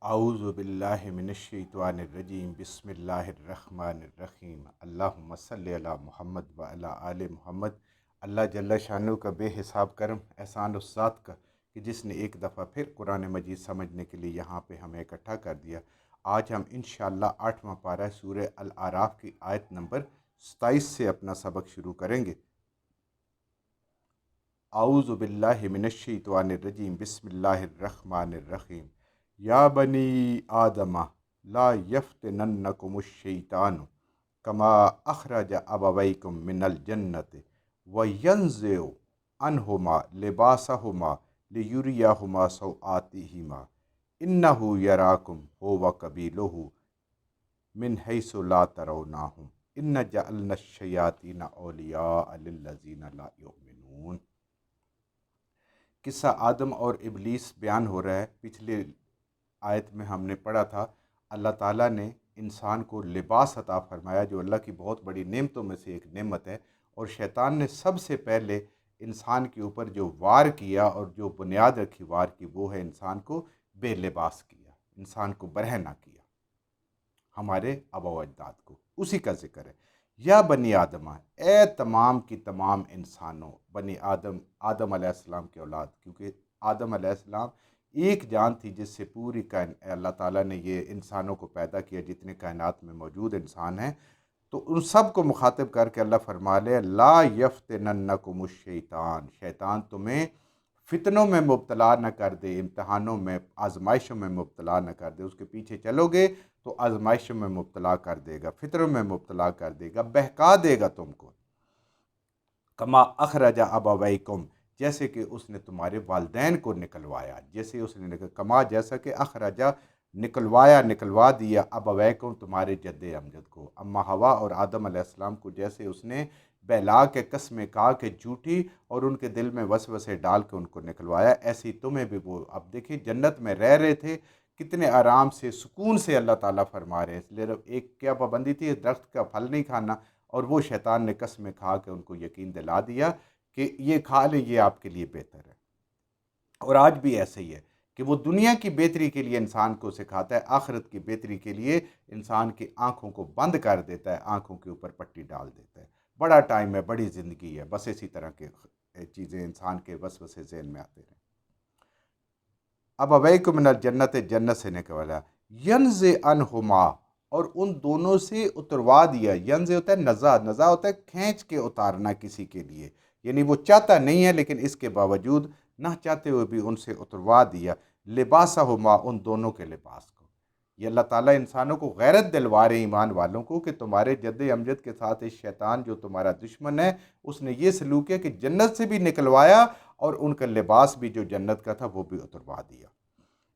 اعوذ باللہ من الشیطان الرجیم بسم اللہ الرحمن الرحیم اللہم صلی علی محمد وعلی آل محمد۔ اللہ جل شانہ کا بے حساب کرم احسان اس ذات کا کہ جس نے ایک دفعہ پھر قرآن مجید سمجھنے کے لیے یہاں پہ ہمیں اکٹھا کر دیا۔ آج ہم انشاءاللہ 8واں پارہ سورہ الاعراف کی آیت نمبر 27 سے اپنا سبق شروع کریں گے۔ اعوذ باللہ من الشیطان الرجیم بسم اللہ الرحمن الرحیم۔ یا بنی آدم لا یفتننکم الشیطان کما اخرج ابویکم من الجنت وینزع عنہما لباسہما لیریہما سوآتہما انہ یراکم هو وقبیلہ من حیث لا ترونہم ان جعلنا الشیاطین اولیاء للذین لا یؤمنون۔ قصہ آدم اور ابلیس بیان ہو رہا ہے۔ پچھلے آیت میں ہم نے پڑھا تھا اللہ تعالیٰ نے انسان کو لباس عطا فرمایا جو اللہ کی بہت بڑی نعمتوں میں سے ایک نعمت ہے، اور شیطان نے سب سے پہلے انسان کے اوپر جو وار کیا اور جو بنیاد رکھی وار کی وہ ہے انسان کو بے لباس کیا، انسان کو برہنہ کیا، ہمارے آبا و اجداد کو۔ اسی کا ذکر ہے یا بنی آدم، اے تمام کی تمام انسانوں، بنی آدم آدم علیہ السلام کے اولاد، کیونکہ آدم علیہ السلام ایک جان تھی جس سے پوری اللہ تعالیٰ نے یہ انسانوں کو پیدا کیا، جتنے کائنات میں موجود انسان ہیں، تو ان سب کو مخاطب کر کے اللہ فرما لے لا یفتننکم الشیطان، شیطان تمہیں فتنوں میں مبتلا نہ کر دے، امتحانوں میں آزمائشوں میں مبتلا نہ کر دے۔ اس کے پیچھے چلو گے تو آزمائشوں میں مبتلا کر دے گا، فتنوں میں مبتلا کر دے گا، بہکا دے گا تم کو۔ کما اخرج ابویکم، جیسے کہ اس نے تمہارے والدین کو نکلوایا، جیسے اس نے کما جیسا کہ اخرجا نکلوا دیا ابویکم تمہارے جد امجد کو، اما حوا اور آدم علیہ السلام کو، جیسے اس نے بہلا کے قسمیں کھا کے جھوٹی اور ان کے دل میں وسوسے ڈال کے ان کو نکلوایا، ایسے ہی تمہیں بھی وہ اب دیکھیں جنت میں رہ رہے تھے، کتنے آرام سے سکون سے اللہ تعالیٰ فرما رہے ہیں، اس لیے ایک کیا پابندی تھی، درخت کا پھل نہیں کھانا، اور وہ شیطان نے قسمیں کھا کے ان کو یقین دلا دیا کہ یہ کھا لیں، یہ آپ کے لیے بہتر ہے۔ اور آج بھی ایسے ہی ہے کہ وہ دنیا کی بہتری کے لیے انسان کو سکھاتا ہے، آخرت کی بہتری کے لیے انسان کی آنکھوں کو بند کر دیتا ہے، آنکھوں کے اوپر پٹی ڈال دیتا ہے۔ بڑا ٹائم ہے، بڑی زندگی ہے، بس اسی طرح کے چیزیں انسان کے وسوسے ذہن میں آتے رہیں۔ اب ابویکم من الجنت، جنت سے نکلا، ینزع عنہما، اور ان دونوں سے اتروا دیا۔ ینزع ہوتا ہے نزع، نزع ہوتا ہے کھینچ کے اتارنا کسی کے لیے، یعنی وہ چاہتا نہیں ہے لیکن اس کے باوجود نہ چاہتے ہوئے بھی ان سے اتروا دیا، لباسہما، ان دونوں کے لباس کو۔ یہ اللہ تعالیٰ انسانوں کو غیرت دلوا رہے ایمان والوں کو کہ تمہارے جد امجد کے ساتھ اس شیطان جو تمہارا دشمن ہے اس نے یہ سلوک کیا کہ جنت سے بھی نکلوایا اور ان کا لباس بھی جو جنت کا تھا وہ بھی اتروا دیا۔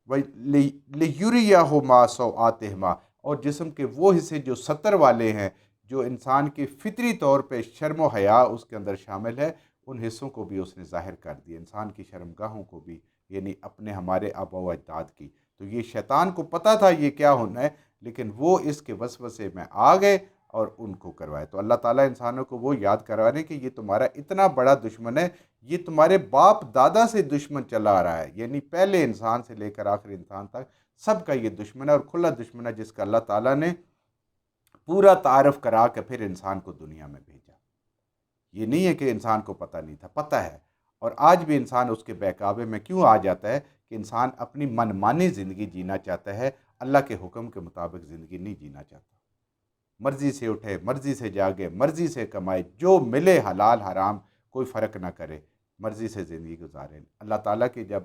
لِیُرِیَہُمَا سَوْآتِہِمَا، اور جسم کے وہ حصے جو ستر والے ہیں، جو انسان کے فطری طور پہ شرم و حیا اس کے اندر شامل ہے، ان حصوں کو بھی اس نے ظاہر کر دیا، انسان کی شرمگاہوں کو بھی، یعنی اپنے ہمارے آبا و اجداد کی۔ تو یہ شیطان کو پتہ تھا یہ کیا ہونا ہے، لیکن وہ اس کے وسوسے میں آ گئے اور ان کو کروائے۔ تو اللہ تعالیٰ انسانوں کو وہ یاد کروا رہے ہیں کہ یہ تمہارا اتنا بڑا دشمن ہے، یہ تمہارے باپ دادا سے دشمن چلا آ رہا ہے، یعنی پہلے انسان سے لے کر آخری انسان تک سب کا یہ دشمن ہے، اور کھلا دشمن ہے جس کا اللہ تعالیٰ نے پورا تعارف کرا کے پھر انسان کو دنیا میں بھیجا۔ یہ نہیں ہے کہ انسان کو پتہ نہیں تھا، پتہ ہے، اور آج بھی انسان اس کے بہکاوے میں کیوں آ جاتا ہے کہ انسان اپنی من مانی زندگی جینا چاہتا ہے، اللہ کے حکم کے مطابق زندگی نہیں جینا چاہتا۔ مرضی سے اٹھے، مرضی سے جاگے، مرضی سے کمائے، جو ملے حلال حرام کوئی فرق نہ کرے، مرضی سے زندگی گزارے۔ اللہ تعالیٰ کی جب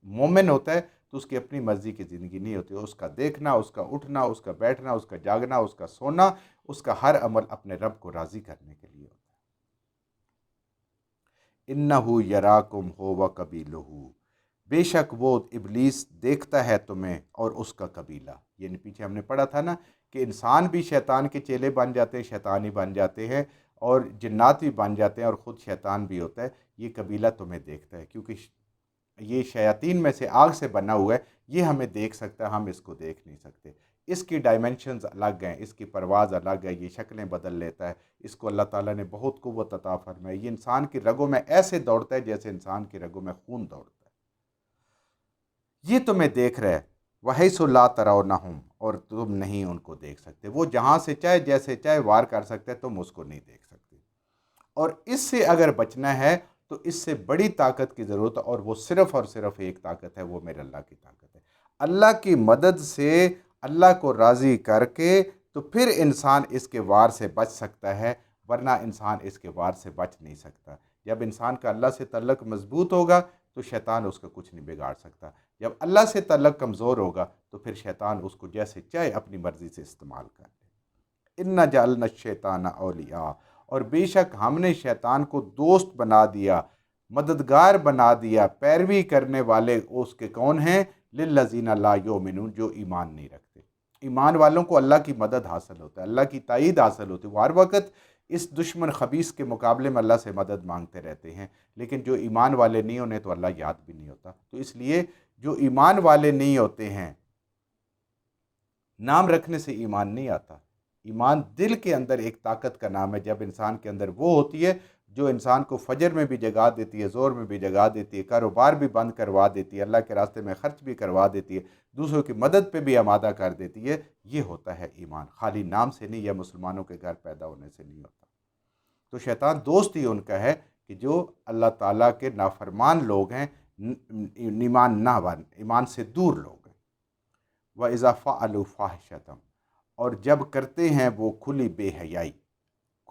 مومن ہوتا ہے تو اس کی اپنی مرضی کی زندگی نہیں ہوتی، اس کا دیکھنا، اس کا اٹھنا، اس کا بیٹھنا، اس کا جاگنا، اس کا سونا، اس کا ہر عمل اپنے رب کو راضی کرنے کے لیے ہوتا ہے۔ اِنَّهُ یَرَاکُمْ هُوَ وَقَبِیلُهُ، بے شک وہ ابلیس دیکھتا ہے تمہیں اور اس کا قبیلہ، یعنی پیچھے ہم نے پڑھا تھا نا کہ انسان بھی شیطان کے چیلے بن جاتے ہیں، شیطان ہی بن جاتے ہیں، اور جنات بھی بن جاتے ہیں، اور خود شیطان بھی ہوتا ہے۔ یہ قبیلہ تمہیں دیکھتا ہے کیونکہ یہ شیاطین میں سے آگ سے بنا ہوا ہے، یہ ہمیں دیکھ سکتا ہے، ہم اس کو دیکھ نہیں سکتے۔ اس کی ڈائمنشنز الگ ہیں، اس کی پرواز الگ ہے، یہ شکلیں بدل لیتا ہے، اس کو اللہ تعالیٰ نے بہت قوت عطا فرمائی، یہ انسان کی رگوں میں ایسے دوڑتا ہے جیسے انسان کی رگوں میں خون دوڑتا ہے۔ یہ تمہیں دیکھ رہا ہے، وحیث لا ترونہم، اور تم نہیں ان کو دیکھ سکتے، وہ جہاں سے چاہے جیسے چاہے وار کر سکتے، تم اس کو نہیں دیکھ سکتے۔ اور اس سے اگر بچنا ہے تو اس سے بڑی طاقت کی ضرورت ہے، اور وہ صرف اور صرف ایک طاقت ہے، وہ میرے اللہ کی طاقت ہے۔ اللہ کی مدد سے اللہ کو راضی کر کے تو پھر انسان اس کے وار سے بچ سکتا ہے، ورنہ انسان اس کے وار سے بچ نہیں سکتا۔ جب انسان کا اللہ سے تعلق مضبوط ہوگا تو شیطان اس کا کچھ نہیں بگاڑ سکتا، جب اللہ سے تعلق کمزور ہوگا تو پھر شیطان اس کو جیسے چاہے اپنی مرضی سے استعمال کر لے۔ اِنَّا جَعَلْنَا الشَّيْطَانَ أَوْلِيَاءَ، اور بے شک ہم نے شیطان کو دوست بنا دیا، مددگار بنا دیا، پیروی کرنے والے اس کے کون ہیں؟ لِلَّذِينَ لَا يُؤْمِنُونَ، جو ایمان نہیں رکھتے۔ ایمان والوں کو اللہ کی مدد حاصل ہوتا ہے، اللہ کی تائید حاصل ہوتی ہے، وہ ہر وقت اس دشمن خبیث کے مقابلے میں اللہ سے مدد مانگتے رہتے ہیں، لیکن جو ایمان والے نہیں انہیں تو اللہ یاد بھی نہیں ہوتا۔ تو اس لیے جو ایمان والے نہیں ہوتے ہیں، نام رکھنے سے ایمان نہیں آتا، ایمان دل کے اندر ایک طاقت کا نام ہے، جب انسان کے اندر وہ ہوتی ہے جو انسان کو فجر میں بھی جگا دیتی ہے، زور میں بھی جگا دیتی ہے، کاروبار بھی بند کروا دیتی ہے، اللہ کے راستے میں خرچ بھی کروا دیتی ہے، دوسروں کی مدد پہ بھی آمادہ کر دیتی ہے، یہ ہوتا ہے ایمان، خالی نام سے نہیں، یا مسلمانوں کے گھر پیدا ہونے سے نہیں ہوتا۔ تو شیطان دوست ہی ان کا ہے کہ جو اللہ تعالیٰ کے نافرمان لوگ ہیں، ایمان نہ بن، ایمان سے دور لوگ ہیں۔ وَإِذَا فَعَلُوا فَاحِشَةً، اور جب کرتے ہیں وہ کھلی بے حیائی،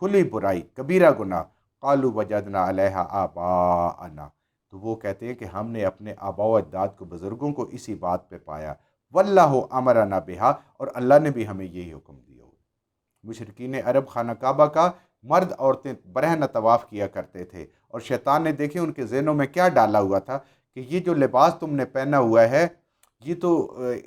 کھلی برائی، کبیرہ گناہ، قالوا وجدنا علیہا آباءنا، تو وہ کہتے ہیں کہ ہم نے اپنے آباء و اجداد کو، بزرگوں کو اسی بات پہ پایا، واللہ امرنا بہا، اور اللہ نے بھی ہمیں یہی حکم دیا ہو۔ مشرکین عرب خانہ کعبہ کا مرد عورتیں برہنہ طواف کیا کرتے تھے، اور شیطان نے دیکھے ان کے ذہنوں میں کیا ڈالا ہوا تھا کہ یہ جو لباس تم نے پہنا ہوا ہے، یہ تو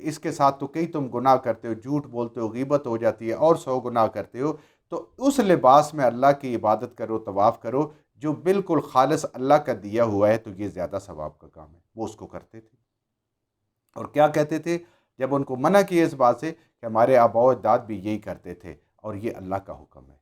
اس کے ساتھ تو کئی تم گناہ کرتے ہو، جھوٹ بولتے ہو، غیبت ہو جاتی ہے، اور 100 گناہ کرتے ہو، تو اس لباس میں اللہ کی عبادت کرو، طواف کرو جو بالکل خالص اللہ کا دیا ہوا ہے، تو یہ زیادہ ثواب کا کام ہے۔ وہ اس کو کرتے تھے، اور کیا کہتے تھے جب ان کو منع کیا اس بات سے کہ ہمارے آباء و اجداد بھی یہی کرتے تھے، اور یہ اللہ کا حکم ہے،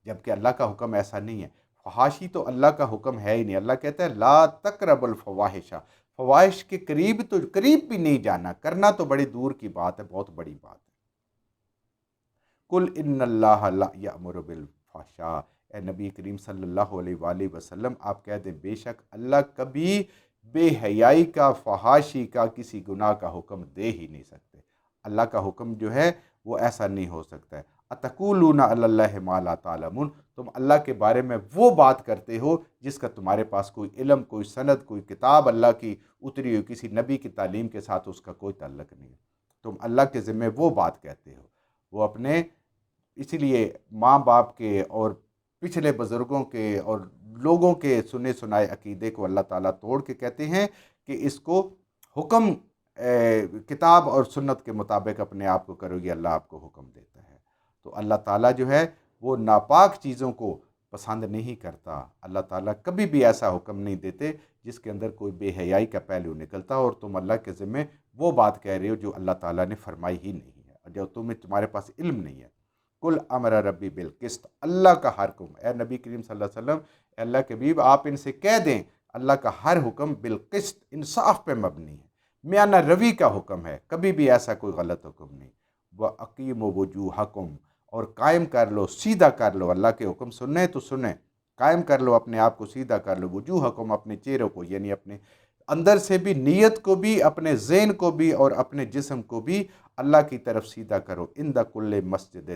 جبکہ اللہ کا حکم ایسا نہیں ہے۔ فحاشی تو اللہ کا حکم ہے ہی نہیں، اللہ کہتا ہے لا تقربوا الفواحش، فواحش کے قریب تو قریب بھی نہیں جانا، کرنا تو بڑی دور کی بات ہے، بہت بڑی بات ہے۔ قل ان اللہ لا یأمر بالفحشاء، اے نبی کریم صلی اللہ علیہ وآلہ وسلم آپ کہہ دیں بے شک اللہ کبھی بے حیائی کا، فحاشی کا، کسی گناہ کا حکم دے ہی نہیں سکتے۔ اللہ کا حکم جو ہے وہ ایسا نہیں ہو سکتا ہے۔ اتقولون علی اللہ ما لا تعلمون، تم اللہ کے بارے میں وہ بات کرتے ہو جس کا تمہارے پاس کوئی علم، کوئی سند، کوئی کتاب اللہ کی اتری ہوئی کسی نبی کی تعلیم کے ساتھ اس کا کوئی تعلق نہیں ہے، تم اللہ کے ذمہ وہ بات کہتے ہو۔ وہ اپنے، اسی لیے ماں باپ کے اور پچھلے بزرگوں کے اور لوگوں کے سنے سنائے عقیدے کو اللہ تعالیٰ توڑ کے کہتے ہیں کہ اس کو حکم کتاب اور سنت کے مطابق اپنے آپ کو کرو گی، اللہ آپ کو حکم دیتا ہے۔ تو اللہ تعالیٰ جو ہے وہ ناپاک چیزوں کو پسند نہیں کرتا، اللہ تعالیٰ کبھی بھی ایسا حکم نہیں دیتے جس کے اندر کوئی بے حیائی کا پہلو نکلتا، اور تم اللہ کے ذمہ وہ بات کہہ رہے ہو جو اللہ تعالیٰ نے فرمائی ہی نہیں ہے، اور جو تمہارے پاس علم نہیں ہے۔ کل امر ربی بالقسط، اللہ کا ہر حکم، اے نبی کریم صلی اللہ علیہ وسلم، اے اللہ کے حبیب آپ ان سے کہہ دیں اللہ کا ہر حکم بالقسط، انصاف پہ مبنی ہے، میانہ روی کا حکم ہے، کبھی بھی ایسا کوئی غلط حکم نہیں۔ وَأَقِیمُوا وُجُوہَکُم، اور قائم کر لو، سیدھا کر لو، اللہ کے حکم سننے تو سنیں، قائم کر لو اپنے آپ کو، سیدھا کر لو، وجوہکم، اپنے چہروں کو، یعنی اپنے اندر سے بھی، نیت کو بھی، اپنے ذہن کو بھی، اور اپنے جسم کو بھی اللہ کی طرف سیدھا کرو، عند کل مسجد،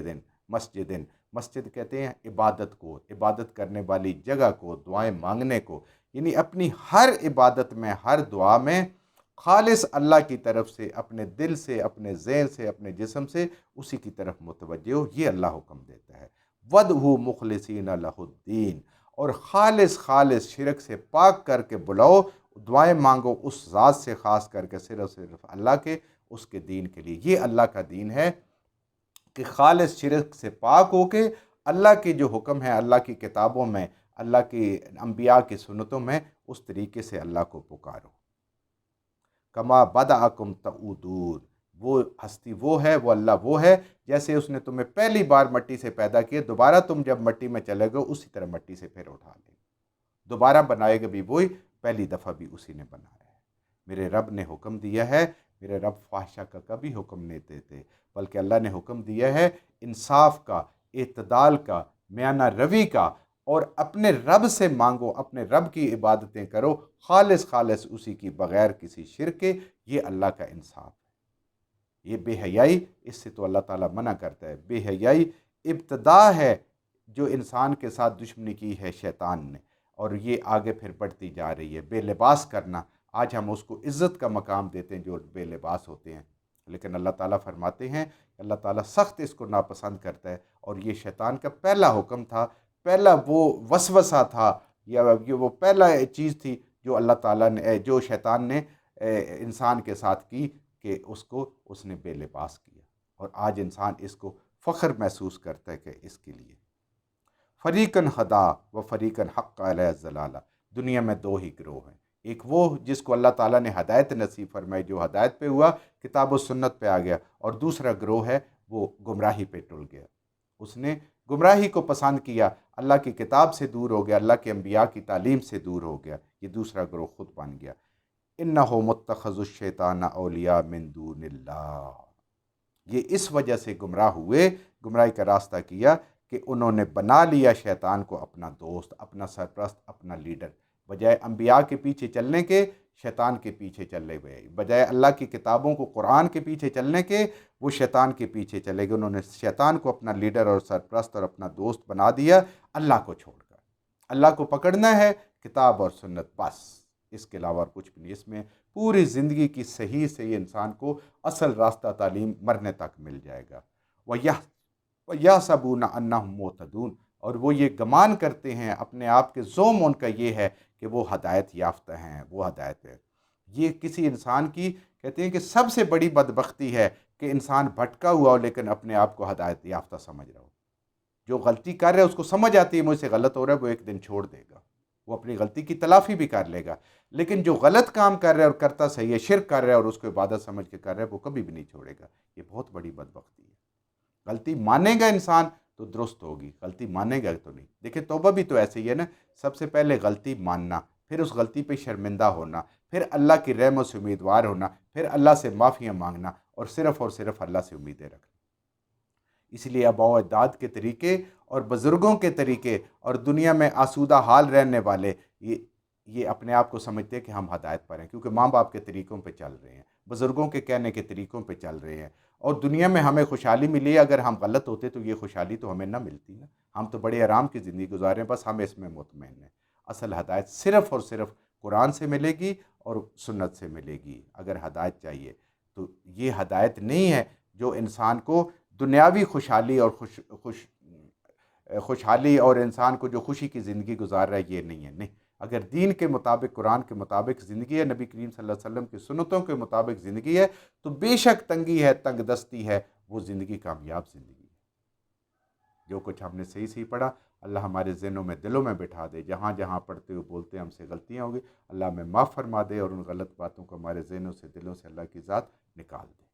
مسجد کہتے ہیں عبادت کو، عبادت کرنے والی جگہ کو، دعائیں مانگنے کو، یعنی اپنی ہر عبادت میں، ہر دعا میں خالص اللہ کی طرف سے، اپنے دل سے، اپنے ذہن سے، اپنے جسم سے اسی کی طرف متوجہ ہو، یہ اللہ حکم دیتا ہے۔ وَدْعُوا مُخْلِصِينَ لَهُ الدِّينَ، اور خالص شرک سے پاک کر کے بلاؤ، دعائیں مانگو اس ذات سے، خاص کر کے صرف اللہ کے، اس کے دین کے لیے۔ یہ اللہ کا دین ہے کہ خالص شرک سے پاک ہو کے اللہ کے جو حکم ہے، اللہ کی کتابوں میں، اللہ کی انبیاء کی سنتوں میں، اس طریقے سے اللہ کو پکارو۔ کما بدأکم تعودون، وہ ہستی وہ ہے، وہ اللہ وہ ہے جیسے اس نے تمہیں پہلی بار مٹی سے پیدا کیا، دوبارہ تم جب مٹی میں چلے گے اسی طرح مٹی سے پھر اٹھا لے، دوبارہ بنائے گا بھی وہی، پہلی دفعہ بھی اسی نے بنایا ہے۔ میرے رب نے حکم دیا ہے میرے رب فحشہ کا کبھی حکم نہیں دیتے، بلکہ اللہ نے حکم دیا ہے انصاف کا، اعتدال کا، میانہ روی کا، اور اپنے رب سے مانگو، اپنے رب کی عبادتیں کرو خالص خالص اسی کی، بغیر کسی شرک کے۔ یہ اللہ کا انصاف ہے۔ یہ بے حیائی، اس سے تو اللہ تعالیٰ منع کرتا ہے۔ بے حیائی ابتدا ہے جو انسان کے ساتھ دشمنی کی ہے شیطان نے، اور یہ آگے پھر بڑھتی جا رہی ہے۔ بے لباس کرنا، آج ہم اس کو عزت کا مقام دیتے ہیں جو بے لباس ہوتے ہیں، لیکن اللہ تعالیٰ فرماتے ہیں کہ اللہ تعالیٰ سخت اس کو ناپسند کرتا ہے، اور یہ شیطان کا پہلا حکم تھا، پہلا وہ وسوسہ تھا، یا یہ وہ پہلا چیز تھی جو اللہ تعالیٰ نے، جو شیطان نے انسان کے ساتھ کی، کہ اس نے بے لباس کیا، اور آج انسان اس کو فخر محسوس کرتا ہے کہ اس کے لیے فریقاً ہدا و فریقاً حق علیہ الضلالہ۔ دنیا میں دو ہی گروہ ہیں، ایک وہ جس کو اللہ تعالیٰ نے ہدایت نصیب فرمائی، جو ہدایت پہ ہوا، کتاب و سنت پہ آ گیا، اور دوسرا گروہ ہے وہ گمراہی پہ ٹل گیا، اس نے گمراہی کو پسند کیا، اللہ کی کتاب سے دور ہو گیا، اللہ کے انبیاء کی تعلیم سے دور ہو گیا، یہ دوسرا گروہ خود بن گیا۔ انہو متخذ الشیطان اولیاء من دون اللہ، یہ اس وجہ سے گمراہ ہوئے، گمراہی کا راستہ کیا کہ انہوں نے بنا لیا شیطان کو اپنا دوست، اپنا سرپرست، اپنا لیڈر، بجائے انبیاء کے پیچھے چلنے کے شیطان کے پیچھے چلے گئے، بجائے اللہ کی کتابوں کو قرآن کے پیچھے چلنے کے وہ شیطان کے پیچھے چلے گئے۔ انہوں نے شیطان کو اپنا لیڈر اور سرپرست اور اپنا دوست بنا دیا، اللہ کو چھوڑ کر۔ اللہ کو پکڑنا ہے کتاب اور سنت، بس اس کے علاوہ کچھ بھی نہیں۔ اس میں پوری زندگی کی صحیح سے یہ انسان کو اصل راستہ تعلیم مرنے تک مل جائے گا۔ وَيَحْسَبُونَ أَنَّهُمْ مُهْتَدُونَ، اور وہ یہ گمان کرتے ہیں، اپنے آپ کے زوم ان کا یہ ہے کہ وہ ہدایت یافتہ ہیں، وہ ہدایت ہے۔ یہ کسی انسان کی، کہتے ہیں کہ سب سے بڑی بدبختی ہے کہ انسان بھٹکا ہوا ہو لیکن اپنے آپ کو ہدایت یافتہ سمجھ رہا ہو۔ جو غلطی کر رہا ہے اس کو سمجھ آتی ہے مجھ سے غلط ہو رہا ہے، وہ ایک دن چھوڑ دے گا، وہ اپنی غلطی کی تلافی بھی کر لے گا، لیکن جو غلط کام کر رہا ہے اور کرتا صحیح ہے، شرک کر رہا ہے اور اس کو عبادت سمجھ کے کر رہا ہے، وہ کبھی بھی نہیں چھوڑے گا۔ یہ بہت بڑی بدبختی ہے۔ غلطی مانے گا انسان تو درست ہوگی، غلطی مانے گا تو نہیں۔ دیکھیں توبہ بھی تو ایسے ہی ہے نا، سب سے پہلے غلطی ماننا، پھر اس غلطی پہ شرمندہ ہونا، پھر اللہ کی رحمت سے امیدوار ہونا، پھر اللہ سے معافیاں مانگنا، اور صرف اللہ سے امیدیں رکھنا۔ اس لیے آباء و اجداد کے طریقے اور بزرگوں کے طریقے اور دنیا میں آسودہ حال رہنے والے یہ اپنے آپ کو سمجھتے ہیں کہ ہم ہدایت پر ہیں، کیونکہ ماں باپ کے طریقوں پہ چل رہے ہیں، بزرگوں کے کہنے کے طریقوں پہ چل رہے ہیں، اور دنیا میں ہمیں خوشحالی ملی ہے۔ اگر ہم غلط ہوتے تو یہ خوشحالی تو ہمیں نہ ملتی نا، ہم تو بڑے آرام کی زندگی گزارے ہیں، بس ہم اس میں مطمئن ہیں۔ اصل ہدایت صرف اور صرف قرآن سے ملے گی اور سنت سے ملے گی۔ اگر ہدایت چاہیے تو یہ ہدایت نہیں ہے جو انسان کو دنیاوی خوشحالی اور خوشحالی اور انسان کو جو خوشی کی زندگی گزار رہا ہے، یہ نہیں ہے۔ نہیں، اگر دین کے مطابق، قرآن کے مطابق زندگی ہے، نبی کریم صلی اللہ علیہ وسلم کی سنتوں کے مطابق زندگی ہے، تو بے شک تنگی ہے، تنگ دستی ہے، وہ زندگی کامیاب زندگی ہے۔ جو کچھ ہم نے صحیح صحیح پڑھا، اللہ ہمارے ذہنوں میں، دلوں میں بٹھا دے۔ جہاں جہاں پڑھتے ہوئے بولتے ہم سے غلطیاں ہوگی، اللہ ہمیں معاف فرما دے، اور ان غلط باتوں کو ہمارے ذہنوں سے، دلوں سے اللہ کی ذات نکال دے۔